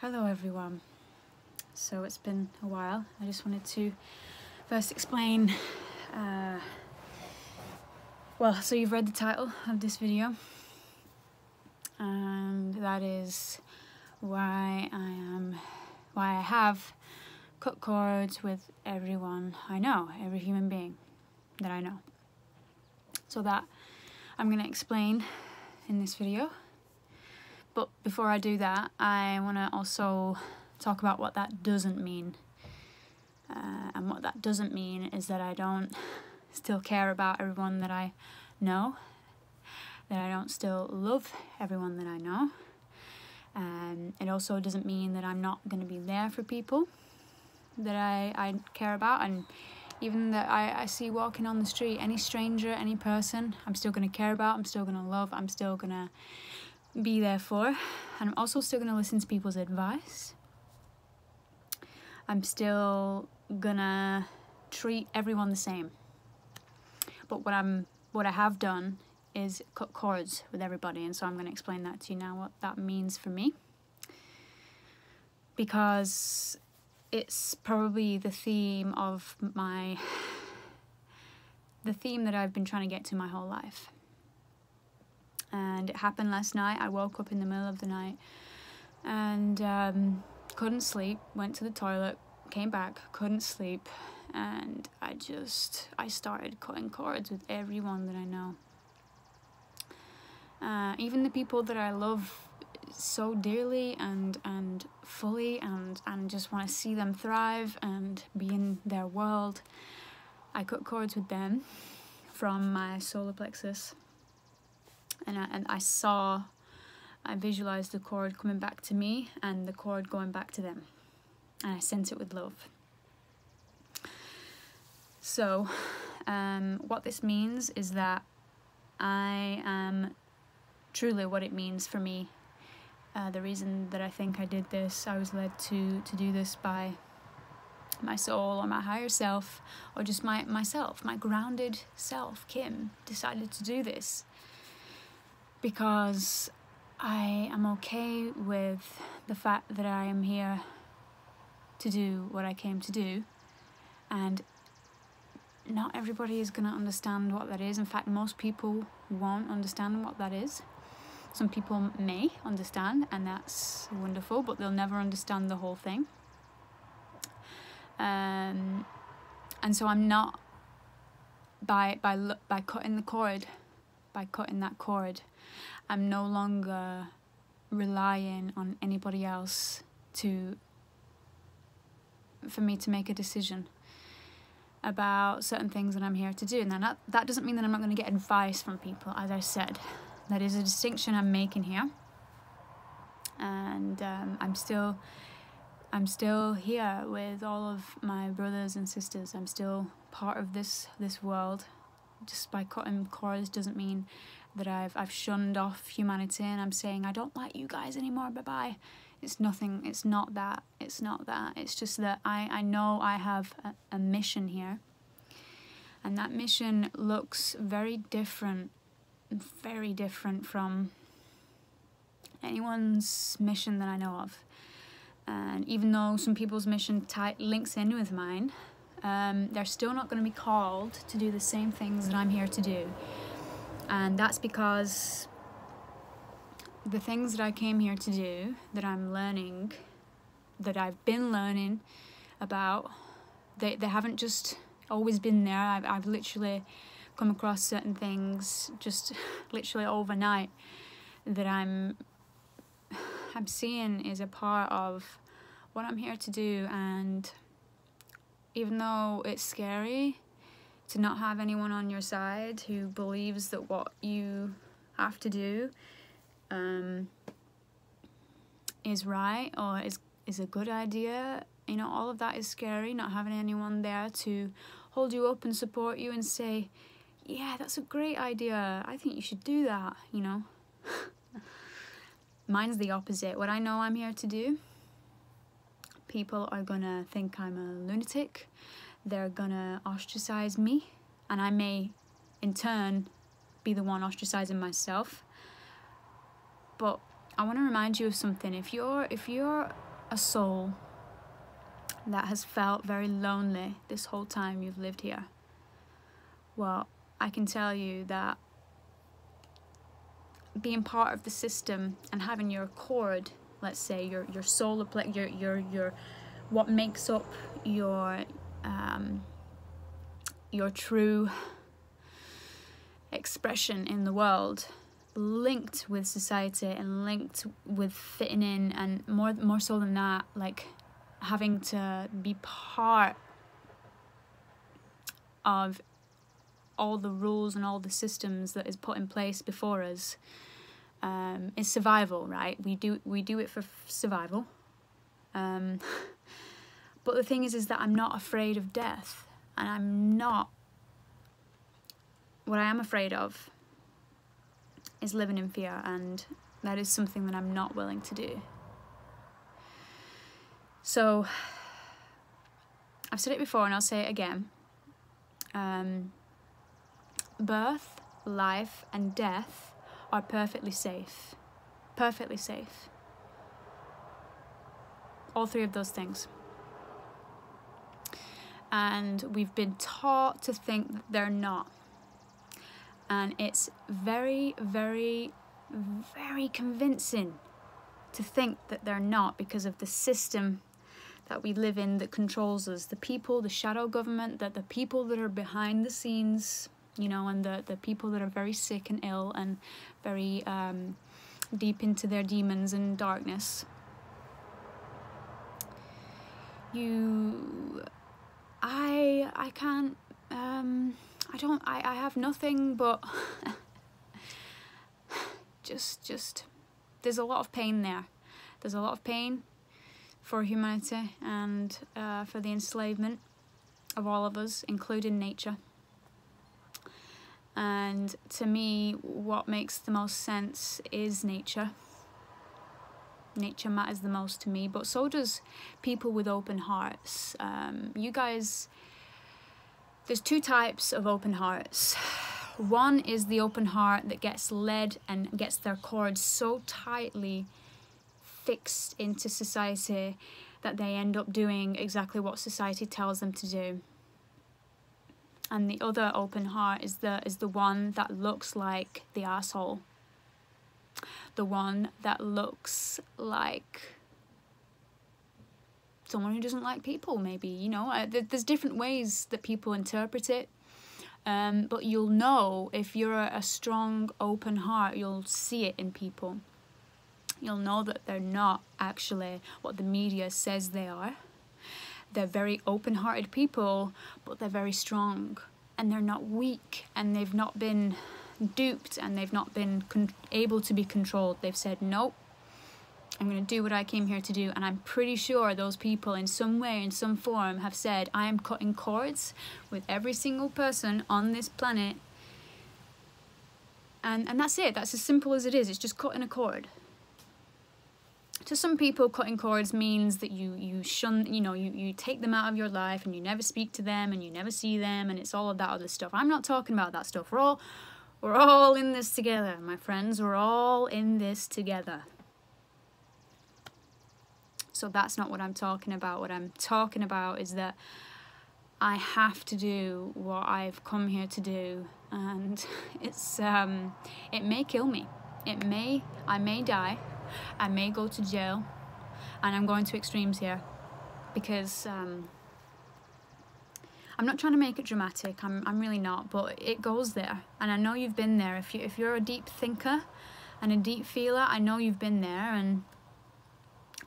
Hello everyone. So it's been a while. I just wanted to first explain, so you've read the title of this video, and that is why I have cut cords with everyone I know, every human being that I know. So that I'm going to explain in this video. But before I do that, I want to also talk about what that doesn't mean. And what that doesn't mean is that I don't still care about everyone that I know, that I don't still love everyone that I know. It also doesn't mean that I'm not going to be there for people that I care about, and even that I see walking on the street, any stranger, any person, I'm still going to care about, I'm still going to love, I'm still going to be there for, and I'm also still going to listen to people's advice. I'm still gonna treat everyone the same. But what I have done is cut cords with everybody, and so I'm going to explain that to you now, what that means for me, because it's probably the theme that I've been trying to get to my whole life. And it happened last night. I woke up in the middle of the night and couldn't sleep, went to the toilet, came back, couldn't sleep, and I started cutting cords with everyone that I know. Even the people that I love so dearly and fully and just want to see them thrive and be in their world, I cut cords with them from my solar plexus. And I visualized the cord coming back to me and the cord going back to them. And I sent it with love. So, what this means is that I am truly what it means for me. The reason that I think I did this, I was led to do this by my soul or my higher self, or just myself, my grounded self, Kim, decided to do this. Because I am okay with the fact that I am here to do what I came to do, and not everybody is going to understand what that is. In fact, most people won't understand what that is. Some people may understand, and that's wonderful, but they'll never understand the whole thing. And so I'm not, by cutting the cord, by cutting that cord, I'm no longer relying on anybody else for me to make a decision about certain things that I'm here to do. And that doesn't mean that I'm not going to get advice from people, as I said. That is a distinction I'm making here. And I'm still here with all of my brothers and sisters. I'm still part of this world. Just by cutting cords doesn't mean that I've shunned off humanity and I'm saying I don't like you guys anymore, bye-bye. It's nothing, it's not that. It's just that I know I have a mission here, and that mission looks very different from anyone's mission that I know of. And even though some people's mission links in with mine, they're still not going to be called to do the same things that I'm here to do. And that's because the things that I came here to do, that I'm learning, that I've been learning about, they haven't just always been there. I've literally come across certain things just literally overnight that I'm seeing is a part of what I'm here to do. And even though it's scary to not have anyone on your side who believes that what you have to do is right or is a good idea, you know, all of that is scary. Not having anyone there to hold you up and support you and say, yeah, that's a great idea, I think you should do that, you know. Mine's the opposite. What I know I'm here to do, people are gonna think I'm a lunatic. They're gonna ostracize me, and I may in turn be the one ostracizing myself. But I want to remind you of something. If you're a soul that has felt very lonely this whole time you've lived here, well, I can tell you that being part of the system and having your accord, let's say your soul, your what makes up your true expression in the world, linked with society and linked with fitting in, and more so than that, like having to be part of all the rules and all the systems that is put in place before us, is survival, right? We do it for survival. But the thing is that I'm not afraid of death, and I'm not. What I am afraid of is living in fear, and that is something that I'm not willing to do. So I've said it before and I'll say it again. Birth, life, and death are perfectly safe. Perfectly safe. All three of those things. And we've been taught to think that they're not. And it's very, very, very convincing to think that they're not, because of the system that we live in that controls us. The people, the shadow government, that the people that are behind the scenes, you know, and the people that are very sick and ill and very deep into their demons and darkness. I can't, I have nothing but just, there's a lot of pain there. There's a lot of pain for humanity and for the enslavement of all of us, including nature. And to me, what makes the most sense is nature. Nature matters the most to me, but so does people with open hearts. You guys, there's two types of open hearts. One is the open heart that gets led and gets their cords so tightly fixed into society that they end up doing exactly what society tells them to do. And the other open heart is the one that looks like the asshole. The one that looks like someone who doesn't like people, maybe, you know. There's different ways that people interpret it. But you'll know, if you're a strong, open heart, you'll see it in people. You'll know that they're not actually what the media says they are. They're very open-hearted people, but they're very strong. And they're not weak, and they've not been duped, and they've not been able to be controlled. They've said, nope, I'm going to do what I came here to do. And I'm pretty sure those people in some way, in some form, have said, I am cutting cords with every single person on this planet. And that's it. That's as simple as it is. It's just cutting a cord. To some people, cutting cords means that you shun, you take them out of your life, and you never speak to them, and you never see them, and it's all of that other stuff. I'm not talking about that stuff. We're all in this together, my friends. We're all in this together. So that's not what I'm talking about. What I'm talking about is that I have to do what I've come here to do, and it may kill me. I may die. I may go to jail, and I'm going to extremes here because I'm not trying to make it dramatic. I'm really not, but it goes there, and I know you've been there. If you're a deep thinker and a deep feeler, I know you've been there, and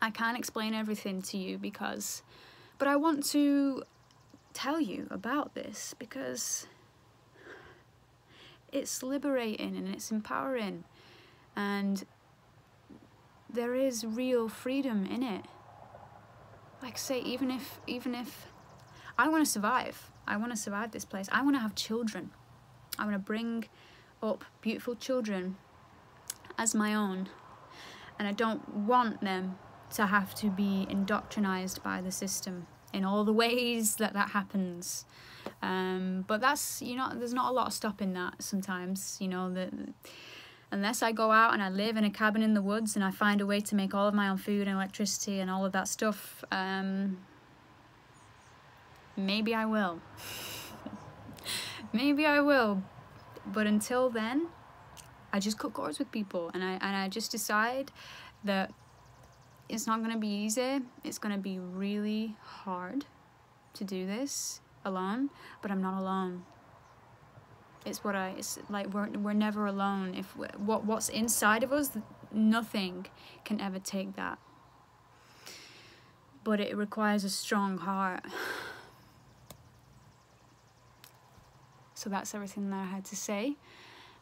I can't explain everything to you but I want to tell you about this because it's liberating and it's empowering, and there is real freedom in it. Like I say, even if I want to survive this place. I want to have children. I want to bring up beautiful children as my own, and I don't want them to have to be indoctrinized by the system in all the ways that happens. But that's, there's not a lot of stopping that sometimes, unless I go out and I live in a cabin in the woods and I find a way to make all of my own food and electricity and all of that stuff, maybe I will. Maybe I will. But until then, I just cut cords with people, and I just decide that it's not going to be easy. It's going to be really hard to do this alone, but I'm not alone. It's like we're never alone. If what's inside of us, nothing can ever take that. But it requires a strong heart. So that's everything that I had to say,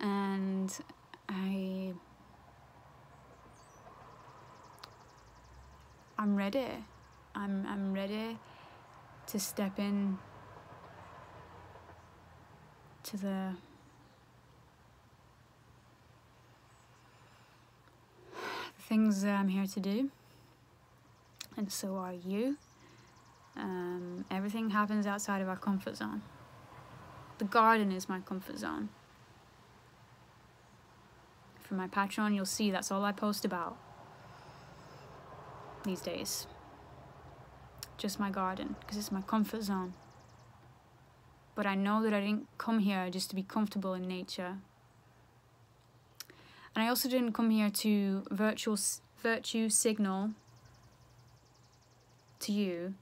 and I'm ready. I'm ready to step in to the things that I'm here to do, and so are you. Everything happens outside of our comfort zone. The garden is my comfort zone. For my Patreon, you'll see that's all I post about these days. Just my garden, because it's my comfort zone. But I know that I didn't come here just to be comfortable in nature. And I also didn't come here to virtue signal to you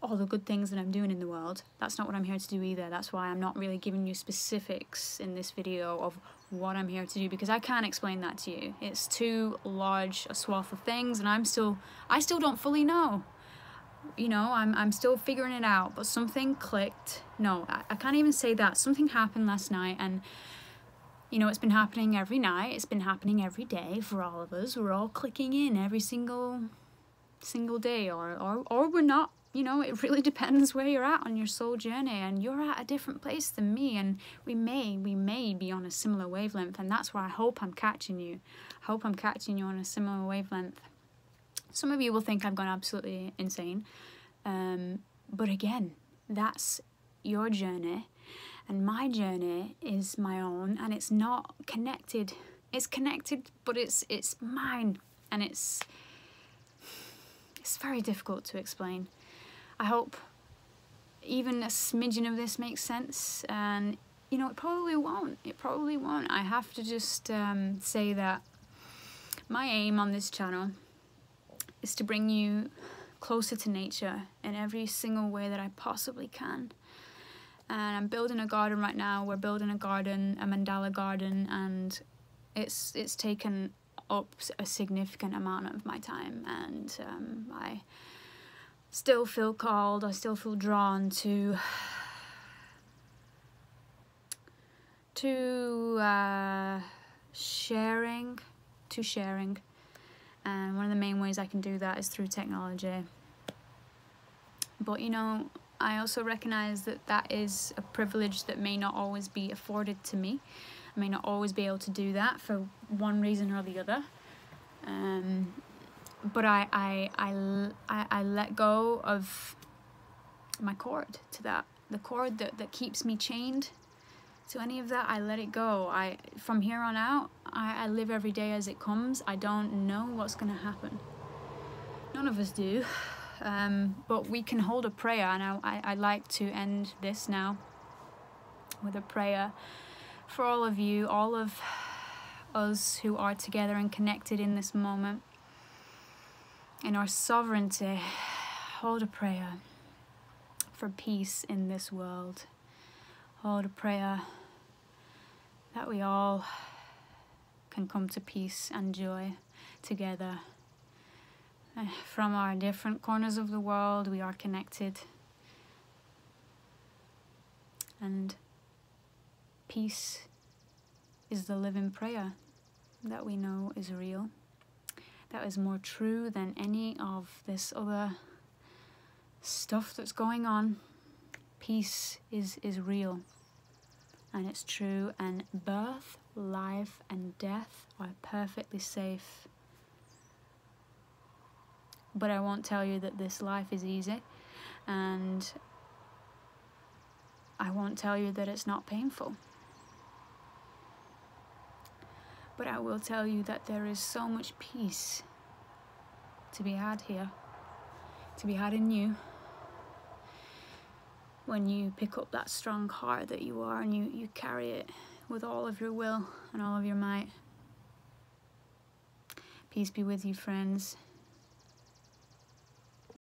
all the good things that I'm doing in the world. That's not what I'm here to do either. That's why I'm not really giving you specifics in this video of what I'm here to do, because I can't explain that to you. It's too large a swath of things, and I still don't fully know. You know, I'm still figuring it out, but something clicked. No, I can't even say that. Something happened last night, and you know, it's been happening every night. It's been happening every day for all of us. We're all clicking in every single day, or we're not. You know, it really depends where you're at on your soul journey, and you're at a different place than me, and we may be on a similar wavelength, and that's where I hope I'm catching you. I hope I'm catching you on a similar wavelength. Some of you will think I've gone absolutely insane, but again, that's your journey, and my journey is my own, and it's not connected. It's connected, but it's mine, and it's very difficult to explain. I hope even a smidgen of this makes sense, and you know, it probably won't. I have to just say that my aim on this channel is to bring you closer to nature in every single way that I possibly can. And I'm building a garden right now. We're building a garden, a mandala garden, and it's taken up a significant amount of my time, and I still feel called, I still feel drawn to sharing, and one of the main ways I can do that is through technology. But you know, I also recognize that that is a privilege that may not always be afforded to me. I may not always be able to do that for one reason or the other. But I let go of my cord to that. The cord that keeps me chained to any of that, I let it go. From here on out, I live every day as it comes. I don't know what's going to happen. None of us do. But we can hold a prayer, and I'd like to end this now with a prayer for all of you, all of us who are together and connected in this moment. In our sovereignty, hold a prayer for peace in this world. Hold a prayer that we all can come to peace and joy together. From our different corners of the world, we are connected. And peace is the living prayer that we know is real. That is more true than any of this other stuff that's going on. Peace is real, and it's true, and birth, life, and death are perfectly safe. But I won't tell you that this life is easy, and I won't tell you that it's not painful. But I will tell you that there is so much peace to be had here, to be had in you, when you pick up that strong heart that you are and you carry it with all of your will and all of your might. Peace be with you, friends.